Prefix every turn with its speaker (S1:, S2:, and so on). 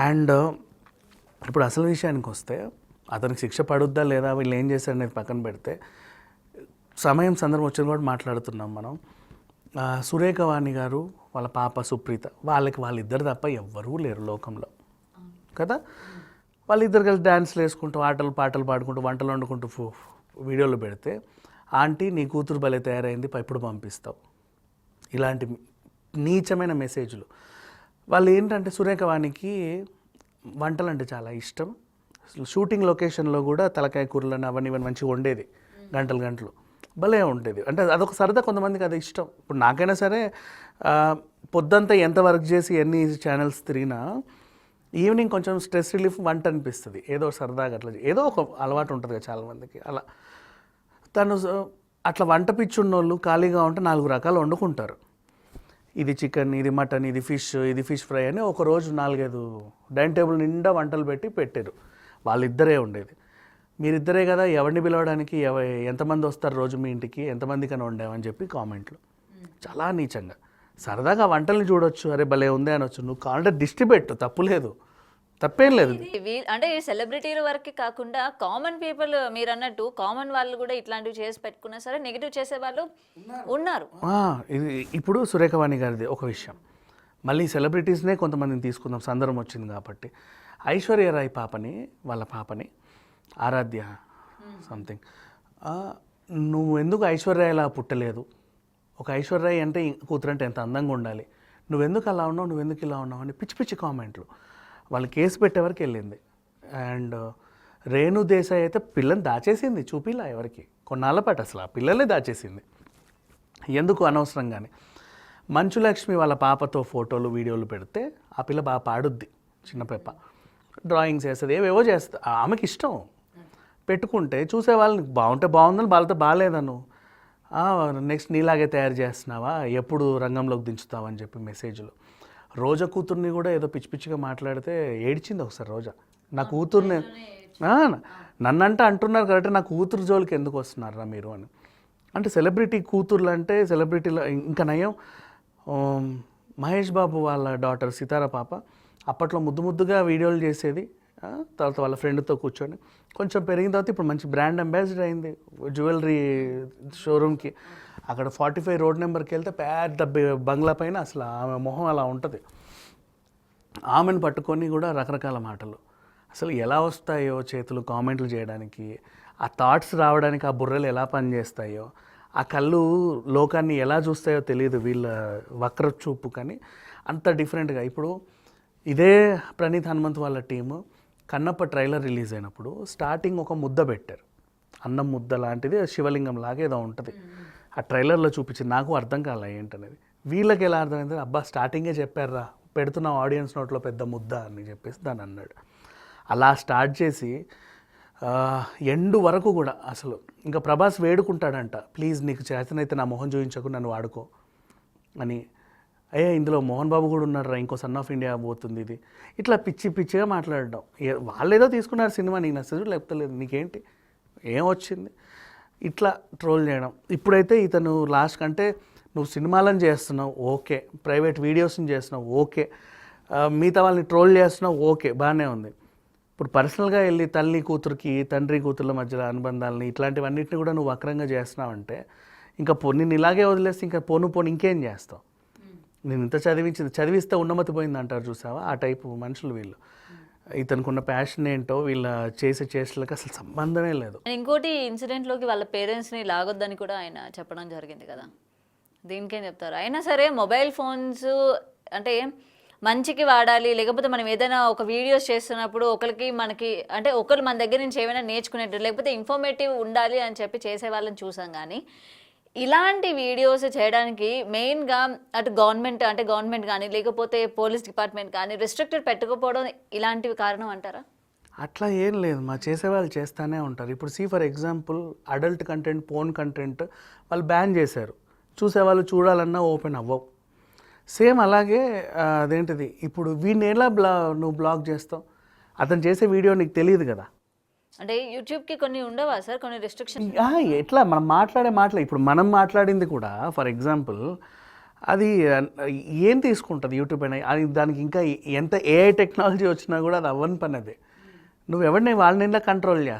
S1: And ఇప్పుడు అసలు విషయానికి వస్తే అతనికి శిక్ష పడుద్దా లేదా వీళ్ళు ఏం చేశారు అనేది పక్కన పెడితే సమయం సందర్భం వచ్చిన కూడా మాట్లాడుతున్నాం మనం. సురేఖ వాణి గారు వాళ్ళ పాప సుప్రీత వాళ్ళిద్దరు తప్ప ఎవ్వరూ లేరు లోకంలో కదా. వాళ్ళిద్దరు కలిసి డ్యాన్స్లు వేసుకుంటూ పాటలు పాడుకుంటూ వంటలు వండుకుంటూ వీడియోలు పెడితే ఆంటీ నీ కూతురు భలే తయారైంది ఎప్పుడు పంపిస్తావు, ఇలాంటి నీచమైన మెసేజ్లు. వాళ్ళు ఏంటంటే సురేఖ వాణికి వంటలు అంటే చాలా ఇష్టం. షూటింగ్ లొకేషన్లో కూడా తలకాయ కూరలను అవన్నీ మంచిగా వండేది, గంటలు భలే ఉండేది. అంటే అదొక సరదా, కొంతమందికి అది ఇష్టం. ఇప్పుడు నాకైనా సరే పొద్దంతా ఎంత వర్క్ చేసి ఎన్ని ఛానల్స్ తిరిగినా ఈవినింగ్ కొంచెం స్ట్రెస్ రిలీఫ్ వంట అనిపిస్తుంది, ఏదో సరదాగా అట్లా ఏదో ఒక అలవాటు ఉంటుంది కదా చాలామందికి. అలా తను అట్లా వంట పిచ్చున్నోళ్ళు ఖాళీగా ఉంటే 4 రకాలు వండుకుంటారు. ఇది చికెన్, ఇది మటన్, ఇది ఫిష్ ఫ్రై అని ఒకరోజు 4-5 డైనింగ్ టేబుల్ నిండా వంటలు పెట్టారు. వాళ్ళిద్దరే ఉండేది. మీరిద్దరే కదా, ఎవరిని పిలవడానికి ఎంతమంది వస్తారు రోజు మీ ఇంటికి, ఎంతమందికైనా వండామని చెప్పి కామెంట్లు. చాలా నీచంగా. సరదాగా వంటల్ని చూడొచ్చు, అరే భలే ఉంది అనొచ్చు. నువ్వు కావాలంటే దిష్టి పెట్టు, తప్పేం లేదు.
S2: అంటే ఈ సెలబ్రిటీల వరకు కాకుండా కామన్ పీపుల్, మీరు అన్నట్టు కామన్ వాళ్ళు కూడా ఇట్లాంటివి చేసి పెట్టుకున్నా సరే నెగిటివ్ చేసే వాళ్ళు ఉన్నారు.
S1: ఇప్పుడు సురేఖవాణి గారిది ఒక విషయం, మళ్ళీ సెలబ్రిటీస్నే కొంతమందిని తీసుకుందాం, సందర్భం వచ్చింది కాబట్టి. ఐశ్వర్య రాయ్ వాళ్ళ పాపని ఆరాధ్య సంథింగ్, నువ్వు ఎందుకు ఐశ్వర్యలా పుట్టలేదు, ఒక ఐశ్వర్య అంటే కూతురంటే ఎంత అందంగా ఉండాలి, నువ్వెందుకు అలా ఉన్నావు, నువ్వెందుకు ఇలా ఉన్నావు అని పిచ్చి కామెంట్లు. వాళ్ళు కేసు పెట్టే వరకు వెళ్ళింది. అండ్ రేణు దేశాయ్ అయితే పిల్లని దాచేసింది, చూపిలా ఎవరికి కొన్నాళ్ళ పాటు, అసలు ఆ పిల్లల్ని దాచేసింది ఎందుకు అనవసరంగానే. మంచులక్ష్మి వాళ్ళ పాపతో ఫోటోలు వీడియోలు పెడితే ఆ పిల్ల బాగా పాడుద్ది, చిన్న పెప్ప, డ్రాయింగ్స్ వేస్తుంది, ఏవేవో చేస్తుంది, ఆమెకి ఇష్టం. పెట్టుకుంటే చూసే వాళ్ళని బాగుంటే బాగుందని, వాళ్ళతో బాగాలేదను నెక్స్ట్ నీలాగే తయారు చేస్తున్నావా, ఎప్పుడు రంగంలోకి దించుతావా అని చెప్పి మెసేజ్లు. రోజా కూతుర్ని కూడా ఏదో పిచ్చిగా మాట్లాడితే ఏడ్చింది ఒకసారి రోజా. నా కూతుర్ని నన్నంటే అంటున్నారు కాబట్టి నా కూతురు జోలికి ఎందుకు వస్తున్నారా మీరు అని. అంటే సెలబ్రిటీ కూతుర్లు అంటే సెలబ్రిటీలో ఇంకా నయం. మహేష్ బాబు వాళ్ళ డాటర్ సితారా పాప అప్పట్లో ముద్దుగా వీడియోలు చేసేది, తర్వాత వాళ్ళ ఫ్రెండ్తో కూర్చొని కొంచెం పెరిగిన తర్వాత ఇప్పుడు మంచి బ్రాండ్ అంబాసిడర్ అయింది జ్యువెలరీ షోరూమ్కి. అక్కడ 45 రోడ్ నెంబర్కి వెళ్తే పెద్ద బంగ్లా పైన అసలు ఆమె మొహం అలా ఉంటుంది. ఆమెను పట్టుకొని కూడా రకరకాల మాటలు, అసలు ఎలా వస్తాయో చేతులు కామెంట్లు చేయడానికి, ఆ థాట్స్ రావడానికి ఆ బుర్రలు ఎలా పనిచేస్తాయో, ఆ కళ్ళు లోకాన్ని ఎలా చూస్తాయో తెలియదు వీళ్ళ వక్ర చూపు. కానీ అంత డిఫరెంట్గా. ఇప్పుడు ఇదే ప్రణీత్ హనుమంత్ వాళ్ళ టీము కన్నప్ప ట్రైలర్ రిలీజ్ అయినప్పుడు స్టార్టింగ్ ఒక ముద్ద పెట్టారు, అన్నం ముద్ద లాంటిది, శివలింగం లాగా ఏదో ఉంటుంది. ఆ ట్రైలర్లో చూపించింది, నాకు అర్థం కాలే ఏంటనేది. వీళ్ళకి ఎలా అర్థమైంది, అబ్బా స్టార్టింగే చెప్పారా, పెడుతున్నాం ఆడియన్స్ నోట్లో పెద్ద ముద్ద అని చెప్పేసి దాన్ని అన్నాడు. అలా స్టార్ట్ చేసి ఎండు వరకు కూడా అసలు ఇంకా ప్రభాస్ వేడుకుంటాడంట, ప్లీజ్ నీకు చేతనైతే నా మొహం చూపించకు, నన్ను వాడుకో అని. ఇందులో మోహన్ బాబు కూడా ఉన్నాడు, ఇంకో సన్ ఆఫ్ ఇండియా పోతుంది ఇది, ఇట్లా పిచ్చిగా మాట్లాడడం. వాళ్ళు ఏదో తీసుకున్నారు సినిమా, నీకు నచ్చదు లేకపోతే లేదు, నీకేంటి ఏం వచ్చింది, ఇట్లా ట్రోల్ చేయడం. ఇప్పుడైతే ఇతను లాస్ట్ కంటే నువ్వు సినిమాలను చేస్తున్నావు ఓకే, ప్రైవేట్ వీడియోస్ని చేస్తున్నావు ఓకే, మిగతా వాళ్ళని ట్రోల్ చేస్తున్నావు ఓకే, బాగానే ఉంది. ఇప్పుడు పర్సనల్గా వెళ్ళి తల్లి కూతురికి, తండ్రి కూతుర్ల మధ్యలో అనుబంధాలని, ఇట్లాంటివన్నింటినీ కూడా నువ్వు వక్రంగా చేస్తున్నావు అంటే ఇంకా నేను ఇలాగే వదిలేస్తే ఇంకా పోను ఇంకేం చేస్తావు. నేను ఇంత చదివిస్తే ఉన్నమతి పోయింది అంటారు చూసావా, ఆ టైపు మనుషులు వీళ్ళు. ఇతనుకున్న ప్యాషన్ ఏంటో వీళ్ళ చేసే చేష్టలకు అసలు సంబంధమే లేదు.
S2: ఇంకోటి ఇన్సిడెంట్లోకి వాళ్ళ పేరెంట్స్ని లాగొద్దని కూడా ఆయన చెప్పడం జరిగింది కదా, దీనికేం చెప్తారు? అయినా సరే మొబైల్ ఫోన్స్ అంటే మంచికి వాడాలి, లేకపోతే మనం ఏదైనా ఒక వీడియోస్ చేస్తున్నప్పుడు మనకి అంటే ఒకరు మన దగ్గర నుంచి ఏమైనా నేర్చుకునేట్టు, లేకపోతే ఇన్ఫర్మేటివ్ ఉండాలి అని చెప్పి చేసే వాళ్ళని చూసాం. కానీ ఇలాంటి వీడియోస్ చేయడానికి మెయిన్గా అటు గవర్నమెంట్ కానీ లేకపోతే పోలీస్ డిపార్ట్మెంట్ కానీ రెస్ట్రిక్టెడ్ పెట్టకపోవడం ఇలాంటివి కారణం అంటారా?
S1: అట్లా ఏం లేదు, మా చేసేవాళ్ళు చేస్తూనే ఉంటారు. ఇప్పుడు for example adult content, porn content వాళ్ళు బ్యాన్ చేశారు, చూసేవాళ్ళు చూడాలన్నా ఓపెన్ అవ్వవు. సేమ్ అలాగే అదేంటిది, ఇప్పుడు వీడిని ఎలా నువ్వు బ్లాక్ చేస్తావు, అతను చేసే వీడియో నీకు తెలియదు కదా.
S2: అంటే యూట్యూబ్కి కొన్ని ఉండవా సార్, కొన్ని రెస్ట్రిక్షన్?
S1: ఎట్లా మనం మాట్లాడే ఇప్పుడు మనం మాట్లాడింది కూడా ఫర్ ఎగ్జాంపుల్ అది ఏం తీసుకుంటుంది యూట్యూబ్ అయినా అది దానికి ఇంకా ఎంత ఏఐ టెక్నాలజీ వచ్చినా కూడా అది అవ్వని పని అది. నువ్వు ఎవరిని వాళ్ళని కంట్రోల్ చేస్తావు.